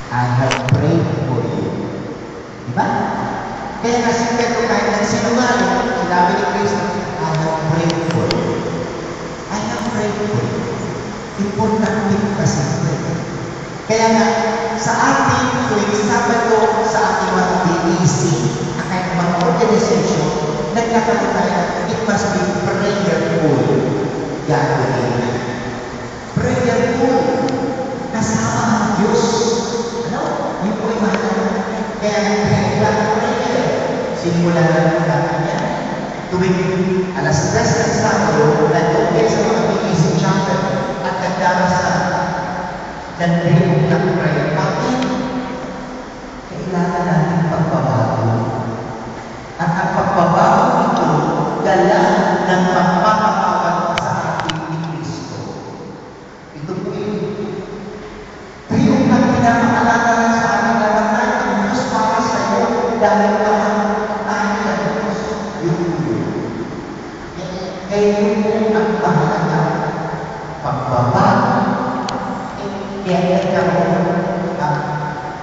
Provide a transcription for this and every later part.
I have prayed for you. Diba? Kaya nga si Pedro kahit nagsinungaling, sinabi ni Kristo, I have prayed for you. I have prayed for you. Importante kasi ito. Kaya nga, sa ating tuwing Sabado, sa ating mga BEC, kahit mga organization, nagkakaroon tayo, it must be prayerful gathering. Prayerful. Kasama ang Diyos. Ano? Yun po ay mahalaga. Kaya kailangan prayer. Simulan na po natin yan. Tuwing alas 10 ng Sabado, nandun kayo sa mga BEC chapter at nagdarasal. Nandun ng prayer. Bakit? Kailangan natin pagbabago. At ang pagbabago ito, dala ng magpapakawat sa ating ni Kristo. Ito po yun. Triyong ang pinapaalala sa ating labanan ng Diyos para sa iyo dahil mahal tayo sa Diyos. Yun po. Kaya yun po ang mahalaga. Pagbabago. Kaya nagkaroon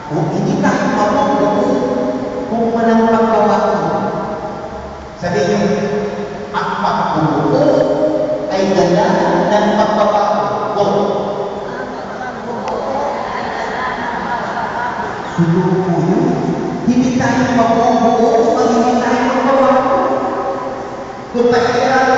kung hindi tayo mabubuo kung walang pagbabago. Sabihin nyo, ang pagbubuo ay dala ng pagbabago. Sulo po yun. Hindi tayo mabubuo kung hindi tayo magbabago. Kung kailangan